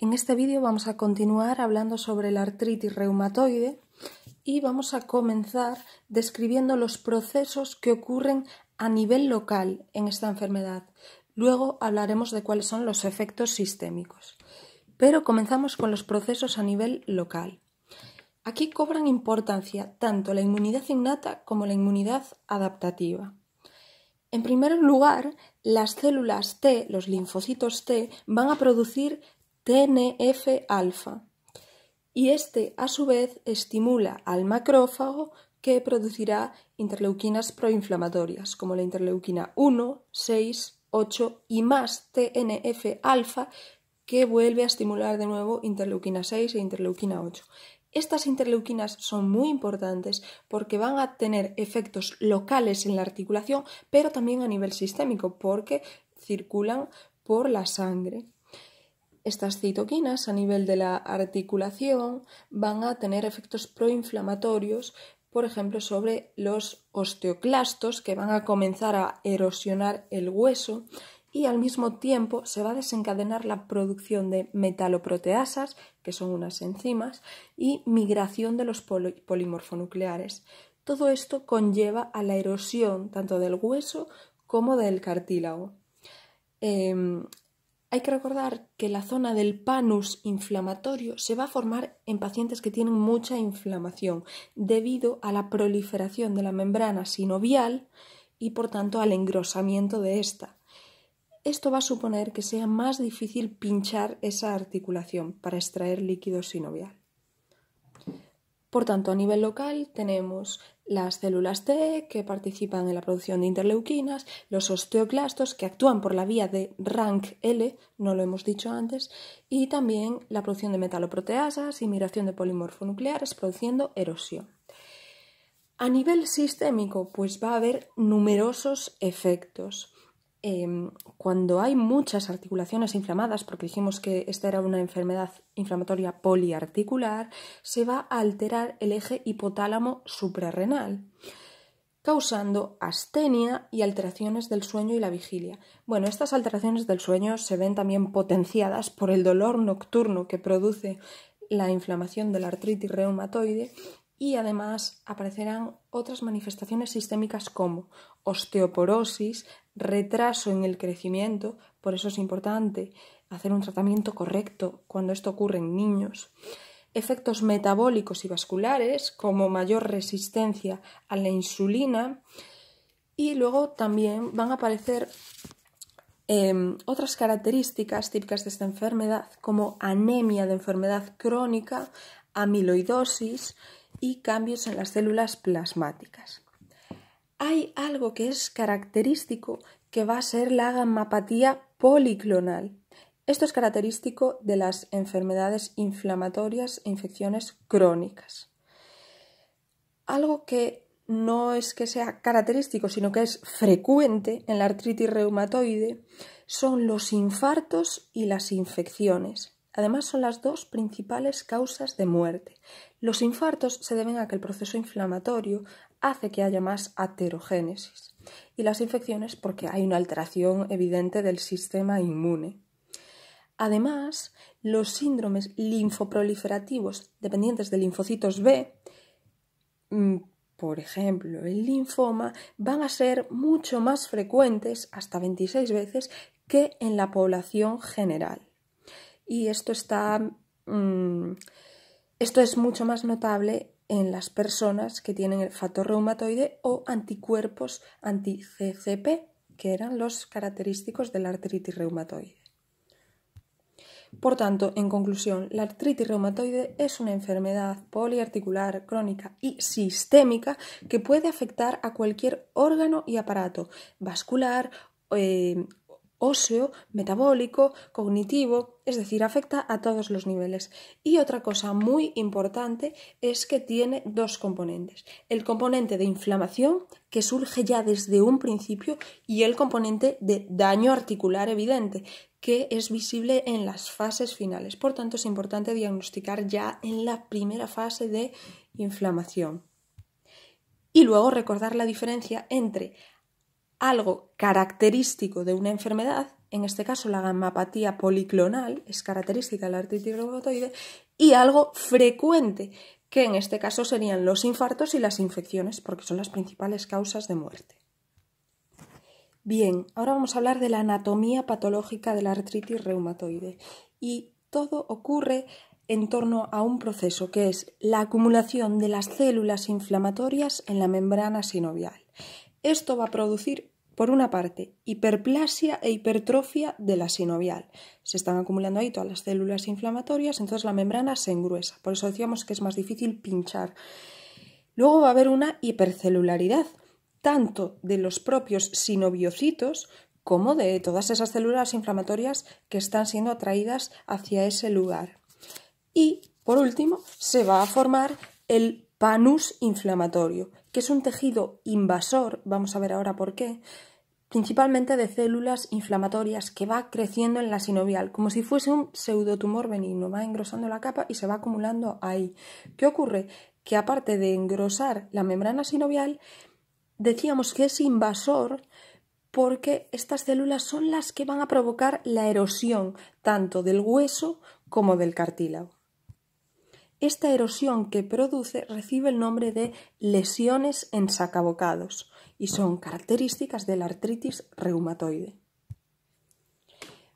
En este vídeo vamos a continuar hablando sobre la artritis reumatoide y vamos a comenzar describiendo los procesos que ocurren a nivel local en esta enfermedad. Luego hablaremos de cuáles son los efectos sistémicos. Pero comenzamos con los procesos a nivel local. Aquí cobran importancia tanto la inmunidad innata como la inmunidad adaptativa. En primer lugar, las células T, los linfocitos T, van a producir TNF-alfa y este a su vez estimula al macrófago que producirá interleuquinas proinflamatorias como la interleuquina 1, 6, 8 y más TNF-alfa que vuelve a estimular de nuevo interleuquina 6 e interleuquina 8. Estas interleuquinas son muy importantes porque van a tener efectos locales en la articulación, pero también a nivel sistémico porque circulan por la sangre. Estas citoquinas a nivel de la articulación van a tener efectos proinflamatorios, por ejemplo, sobre los osteoclastos que van a comenzar a erosionar el hueso y al mismo tiempo se va a desencadenar la producción de metaloproteasas, que son unas enzimas, y migración de los polimorfonucleares. Todo esto conlleva a la erosión tanto del hueso como del cartílago. Hay que recordar que la zona del panus inflamatorio se va a formar en pacientes que tienen mucha inflamación debido a la proliferación de la membrana sinovial y por tanto al engrosamiento de esta. Esto va a suponer que sea más difícil pinchar esa articulación para extraer líquido sinovial. Por tanto, a nivel local tenemos las células T que participan en la producción de interleuquinas, los osteoclastos que actúan por la vía de RANKL, no lo hemos dicho antes, y también la producción de metaloproteasas y migración de polimorfonucleares produciendo erosión. A nivel sistémico, pues va a haber numerosos efectos. Cuando hay muchas articulaciones inflamadas, porque dijimos que esta era una enfermedad inflamatoria poliarticular, se va a alterar el eje hipotálamo suprarrenal, causando astenia y alteraciones del sueño y la vigilia. Bueno, estas alteraciones del sueño se ven también potenciadas por el dolor nocturno que produce la inflamación de la artritis reumatoide y además aparecerán otras manifestaciones sistémicas como osteoporosis, retraso en el crecimiento, por eso es importante hacer un tratamiento correcto cuando esto ocurre en niños, efectos metabólicos y vasculares como mayor resistencia a la insulina y luego también van a aparecer otras características típicas de esta enfermedad como anemia de enfermedad crónica, amiloidosis y cambios en las células plasmáticas. Hay algo que es característico que va a ser la gammapatía policlonal. Esto es característico de las enfermedades inflamatorias e infecciones crónicas. Algo que no es que sea característico, sino que es frecuente en la artritis reumatoide son los infartos y las infecciones. Además, son las dos principales causas de muerte. Los infartos se deben a que el proceso inflamatorio hace que haya más aterogénesis y las infecciones porque hay una alteración evidente del sistema inmune. Además, los síndromes linfoproliferativos dependientes de linfocitos B, por ejemplo, el linfoma, van a ser mucho más frecuentes, hasta 26 veces, que en la población general. Y esto es mucho más notable en las personas que tienen el factor reumatoide o anticuerpos anti-CCP, que eran los característicos de la artritis reumatoide. Por tanto, en conclusión, la artritis reumatoide es una enfermedad poliarticular, crónica y sistémica que puede afectar a cualquier órgano y aparato vascular, óseo, metabólico, cognitivo, es decir, afecta a todos los niveles. Y otra cosa muy importante es que tiene dos componentes. El componente de inflamación, que surge ya desde un principio, y el componente de daño articular evidente, que es visible en las fases finales. Por tanto, es importante diagnosticar ya en la primera fase de inflamación. Y luego recordar la diferencia entre algo característico de una enfermedad, en este caso la gamapatía policlonal, es característica de la artritis reumatoide, y algo frecuente, que en este caso serían los infartos y las infecciones, porque son las principales causas de muerte. Bien, ahora vamos a hablar de la anatomía patológica de la artritis reumatoide, y todo ocurre en torno a un proceso que es la acumulación de las células inflamatorias en la membrana sinovial. Esto va a producir, por una parte, hiperplasia e hipertrofia de la sinovial. Se están acumulando ahí todas las células inflamatorias, entonces la membrana se engruesa. Por eso decíamos que es más difícil pinchar. Luego va a haber una hipercelularidad, tanto de los propios sinoviocitos como de todas esas células inflamatorias que están siendo atraídas hacia ese lugar. Y, por último, se va a formar el panus inflamatorio, que es un tejido invasor, vamos a ver ahora por qué, principalmente de células inflamatorias que va creciendo en la sinovial, como si fuese un pseudotumor benigno, va engrosando la capa y se va acumulando ahí. ¿Qué ocurre? Que aparte de engrosar la membrana sinovial, decíamos que es invasor porque estas células son las que van a provocar la erosión tanto del hueso como del cartílago. Esta erosión que produce recibe el nombre de lesiones en sacabocados y son características de la artritis reumatoide.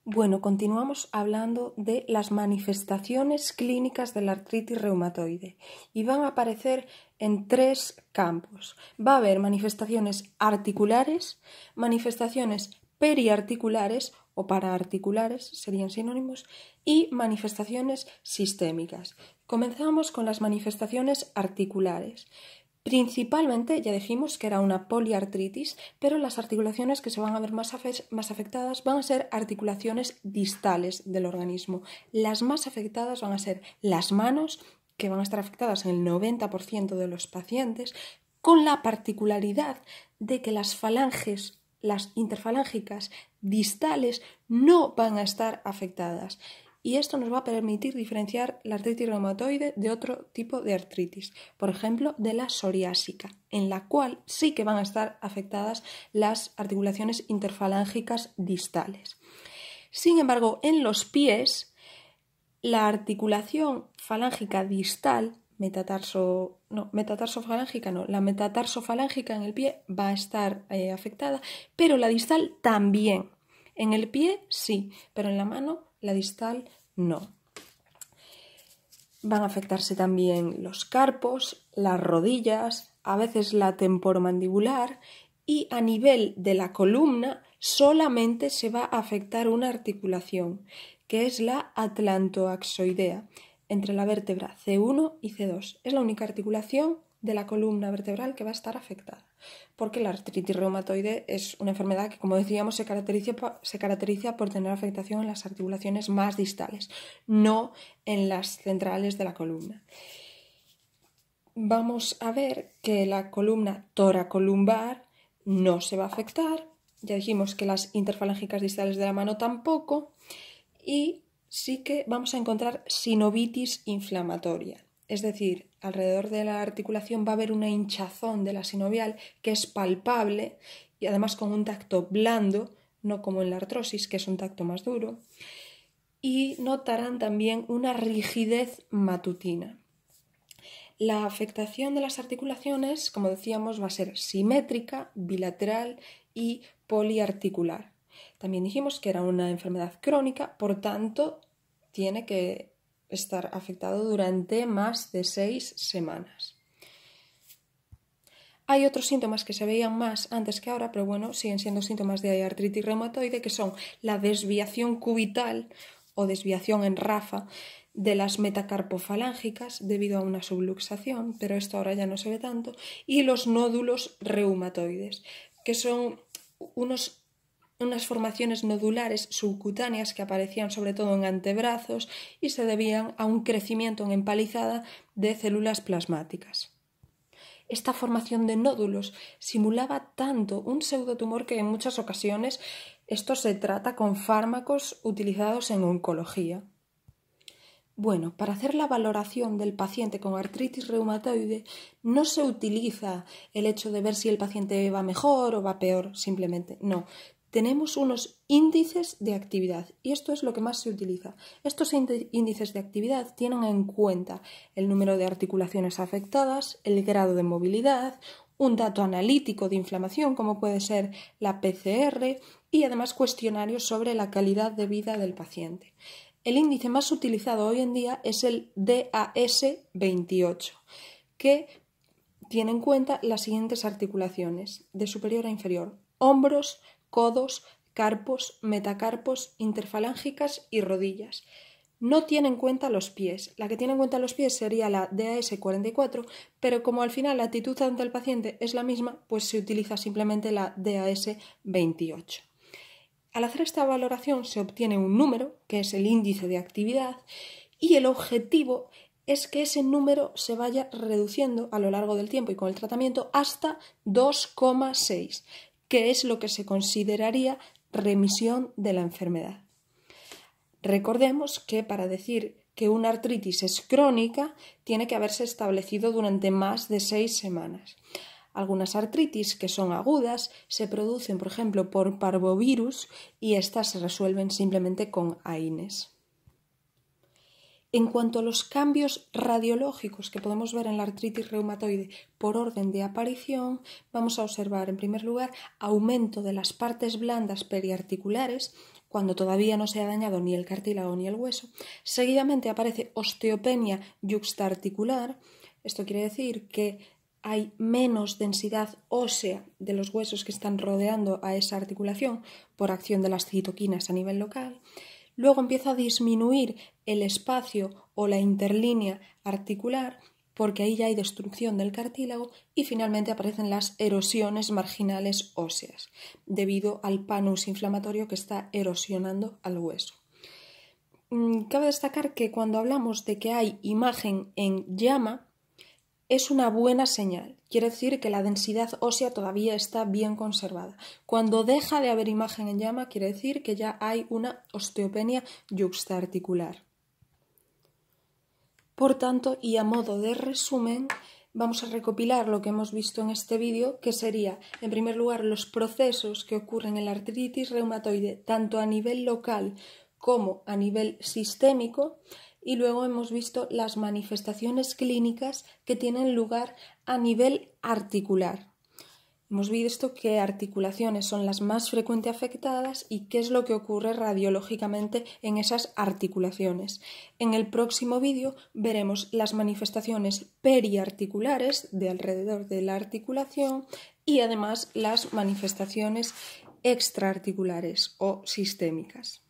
Bueno, continuamos hablando de las manifestaciones clínicas de la artritis reumatoide y van a aparecer en 3 campos. Va a haber manifestaciones articulares, manifestaciones periarticulares o paraarticulares, serían sinónimos, y manifestaciones sistémicas. Comenzamos con las manifestaciones articulares. Principalmente, ya dijimos que era una poliartritis, pero las articulaciones que se van a ver más afectadas van a ser articulaciones distales del organismo. Las más afectadas van a ser las manos, que van a estar afectadas en el 90% de los pacientes, con la particularidad de que las falanges, las interfalángicas distales, no van a estar afectadas. Y esto nos va a permitir diferenciar la artritis reumatoide de otro tipo de artritis, por ejemplo, de la psoriásica, en la cual sí que van a estar afectadas las articulaciones interfalángicas distales. Sin embargo, en los pies, la articulación falángica distal, la metatarsofalángica en el pie va a estar afectada, pero la distal también. En el pie sí, pero en la mano la distal no. Van a afectarse también los carpos, las rodillas, a veces la temporomandibular y a nivel de la columna solamente se va a afectar una articulación, que es la atlantoaxoidea, entre la vértebra C1 y C2. Es la única articulación de la columna vertebral que va a estar afectada, porque la artritis reumatoide es una enfermedad que, como decíamos, se caracteriza por tener afectación en las articulaciones más distales, no en las centrales de la columna. Vamos a ver que la columna toracolumbar no se va a afectar, ya dijimos que las interfalángicas distales de la mano tampoco, y sí que vamos a encontrar sinovitis inflamatoria. Es decir, alrededor de la articulación va a haber una hinchazón de la sinovial que es palpable y además con un tacto blando, no como en la artrosis, que es un tacto más duro. Y notarán también una rigidez matutina. La afectación de las articulaciones, como decíamos, va a ser simétrica, bilateral y poliarticular. También dijimos que era una enfermedad crónica, por tanto, tiene que estar afectado durante más de 6 semanas. Hay otros síntomas que se veían más antes que ahora, pero bueno, siguen siendo síntomas de artritis reumatoide, que son la desviación cubital o desviación en rafa de las metacarpofalángicas debido a una subluxación, pero esto ahora ya no se ve tanto, y los nódulos reumatoides, que son unas formaciones nodulares subcutáneas que aparecían sobre todo en antebrazos y se debían a un crecimiento en empalizada de células plasmáticas. Esta formación de nódulos simulaba tanto un pseudotumor que en muchas ocasiones esto se trata con fármacos utilizados en oncología. Bueno, para hacer la valoración del paciente con artritis reumatoide no se utiliza el hecho de ver si el paciente va mejor o va peor, simplemente no. tenemos unos índices de actividad y esto es lo que más se utiliza. Estos índices de actividad tienen en cuenta el número de articulaciones afectadas, el grado de movilidad, un dato analítico de inflamación como puede ser la PCR y además cuestionarios sobre la calidad de vida del paciente. El índice más utilizado hoy en día es el DAS28, que tiene en cuenta las siguientes articulaciones, de superior a inferior: hombros, codos, carpos, metacarpos, interfalángicas y rodillas. No tiene en cuenta los pies. La que tiene en cuenta los pies sería la DAS44, pero como al final la actitud ante el paciente es la misma, pues se utiliza simplemente la DAS28. Al hacer esta valoración se obtiene un número, que es el índice de actividad, y el objetivo es que ese número se vaya reduciendo a lo largo del tiempo y con el tratamiento hasta 2,6, que es lo que se consideraría remisión de la enfermedad. Recordemos que para decir que una artritis es crónica tiene que haberse establecido durante más de 6 semanas. Algunas artritis que son agudas se producen, por ejemplo, por parvovirus y estas se resuelven simplemente con AINES. En cuanto a los cambios radiológicos que podemos ver en la artritis reumatoide por orden de aparición, vamos a observar en primer lugar aumento de las partes blandas periarticulares cuando todavía no se ha dañado ni el cartílago ni el hueso. Seguidamente aparece osteopenia yuxtaarticular. Esto quiere decir que hay menos densidad ósea de los huesos que están rodeando a esa articulación por acción de las citoquinas a nivel local. Luego empieza a disminuir el espacio o la interlínea articular porque ahí ya hay destrucción del cartílago y finalmente aparecen las erosiones marginales óseas debido al panus inflamatorio que está erosionando al hueso. Cabe destacar que cuando hablamos de que hay imagen en llama es una buena señal, quiere decir que la densidad ósea todavía está bien conservada. Cuando deja de haber imagen en llama quiere decir que ya hay una osteopenia yuxtaarticular. Por tanto, y a modo de resumen, vamos a recopilar lo que hemos visto en este vídeo, que sería, en primer lugar, los procesos que ocurren en la artritis reumatoide, tanto a nivel local como a nivel sistémico, y luego hemos visto las manifestaciones clínicas que tienen lugar a nivel articular. Hemos visto qué articulaciones son las más frecuentemente afectadas y qué es lo que ocurre radiológicamente en esas articulaciones. En el próximo vídeo veremos las manifestaciones periarticulares de alrededor de la articulación y además las manifestaciones extraarticulares o sistémicas.